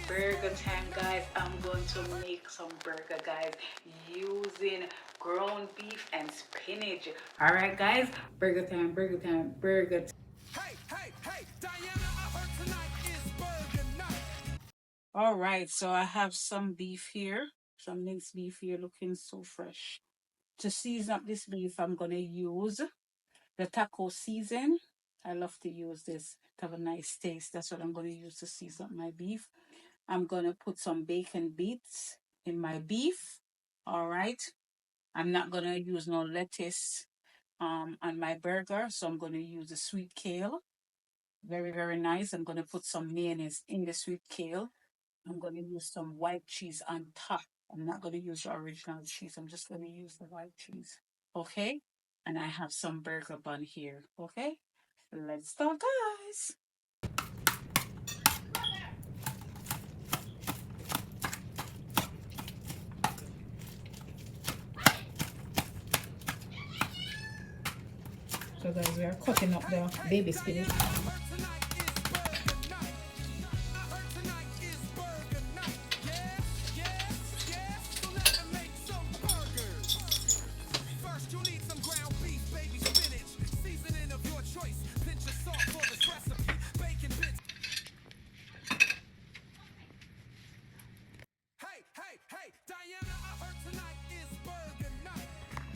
burger time, guys. I'm going to make some burger, guys, using ground beef and spinach. All right, guys, burger time, burger time, burger time. Hey, Diana, I heard tonight is burger night. All right, so I have some beef here, some minced beef here, looking so fresh. To season up this beef, I'm gonna use the taco season. I love to use this to have a nice taste. That's what I'm going to use to season up my beef. I'm going to put some bacon bits in my beef. All right. I'm not going to use no lettuce on my burger, so I'm going to use the sweet kale. Very, very nice. I'm going to put some mayonnaise in the sweet kale. I'm going to use some white cheese on top. I'm not going to use the original cheese. I'm just going to use the white cheese. Okay? And I have some burger bun here. Okay? Let's start, guys. So guys, we are cutting up the baby spinach. Hey, Diana, I heard tonight is burger night.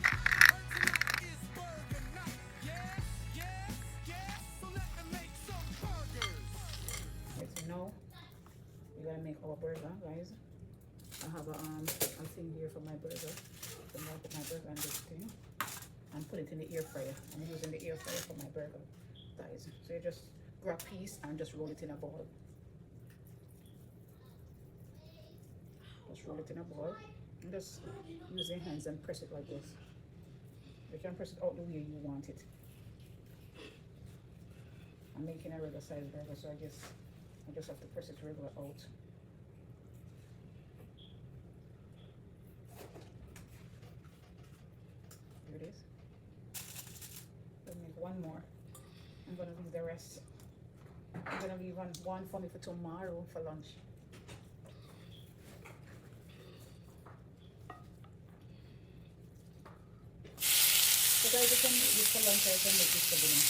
I heard tonight is burger night. Yes, so let me make some burgers. Okay, so now we're gonna make our burger, guys. I have a thing here for my burger. So I'm gonna put my burger on this thing and put it in the air fryer. I'm using the air fryer for my burger, guys. So you just grab a piece and just roll it in a bowl. Just roll it in a ball and just use your hands and press it like this. You can press it out the way you want it. I'm making a regular size burger, so I just have to press it regular out. Here it is. Let me make one more. I'm gonna leave the rest. I'm gonna leave one for me for tomorrow for lunch. So guys, you can make this for lunch or you can make this for dinner.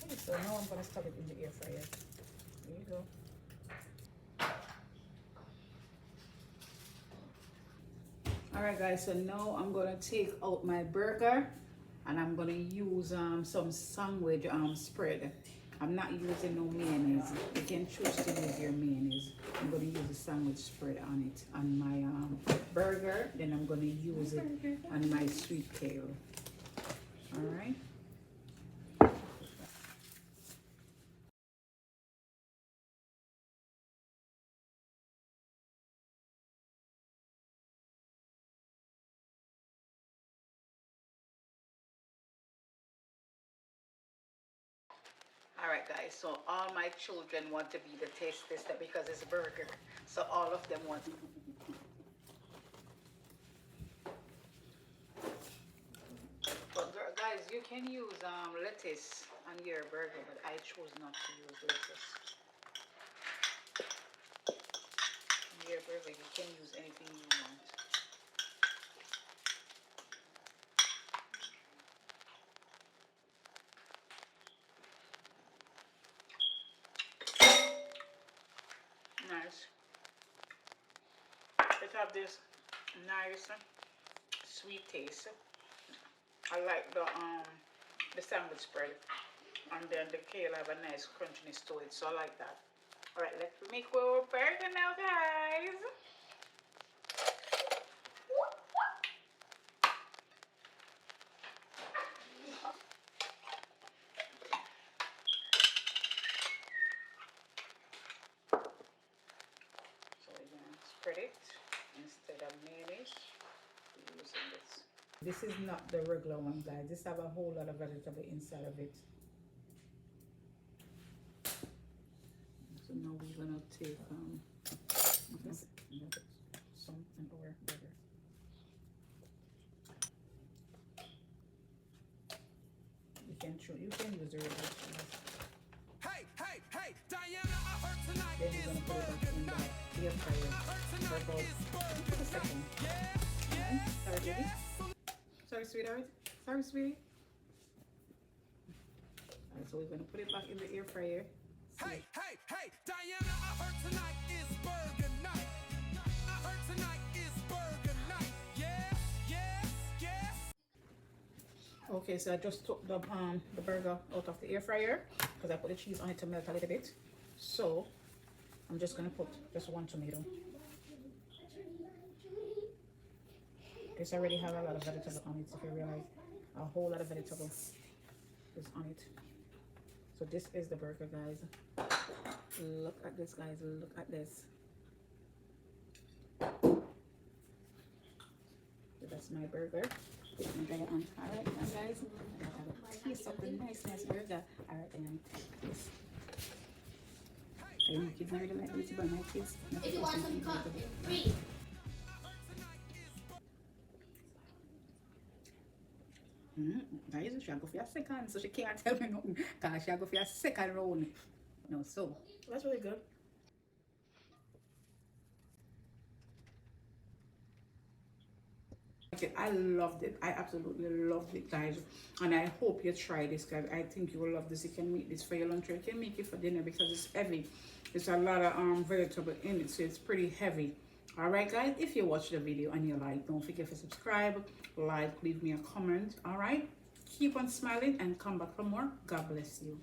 Okay, so now I'm gonna stuff it in the air fryer. There you go. Alright guys, so now I'm gonna take out my burger and I'm gonna use some sandwich spread. I'm not using no mayonnaise. You can choose to use your mayonnaise. I'm gonna use the sandwich spread on it on my burger. Then I'm gonna use it on my sweet kale. Alright. All right, guys. So all my children want to be the taste tester because it's a burger. So all of them want. But guys, you can use lettuce on your burger, but I chose not to use lettuce. On your burger, you can use anything you want. Nice. It have this nice sweet taste. I like the sandwich spread, and then the kale have a nice crunchiness to it, so I like that. All right, let's make our burger now, guys. So we're gonna spread it instead of mayonnaise. We're using this. This is not the regular one, guys. This have a whole lot of vegetable inside of it. So now we're gonna take some and our burger. You you can use the regular cheese. Hey, Dyana, I heard tonight Then we're is gonna put it back burger in night. the air fryer I heard for tonight about is burger a night. second. Yeah, Alright, sorry baby. yeah. Sorry sweetheart. Sorry sweetie. Alright, so we're gonna put it back in the air fryer. Hey, Dyana, I heard tonight is burger night. I heard tonight is burger night. Yes. Okay, so I just took the burger out of the air fryer because I put the cheese on it to melt a little bit. So I'm just gonna put just one tomato. This already have a lot of vegetable on it, if you realize. A whole lot of vegetable is on it. So this is the burger, guys. Look at this, guys. Look at this. So that's my burger. Alright now, guys, I have a piece of the nice burger. Alright, then this. My kids not really like this, but my kids. If you want some coffee, free. Guys, she go for a second, so she can't tell me nothing. Because she go for a second round. No, so that's really good. I loved it. I absolutely loved it, guys. And I hope you try this, guys. I think you will love this. You can make this for your lunch, or you can make it for dinner because it's heavy. There's a lot of vegetable in it, so it's pretty heavy. All right, guys, if you watch the video and you like, don't forget to subscribe, like, leave me a comment. All right, keep on smiling and come back for more. God bless you.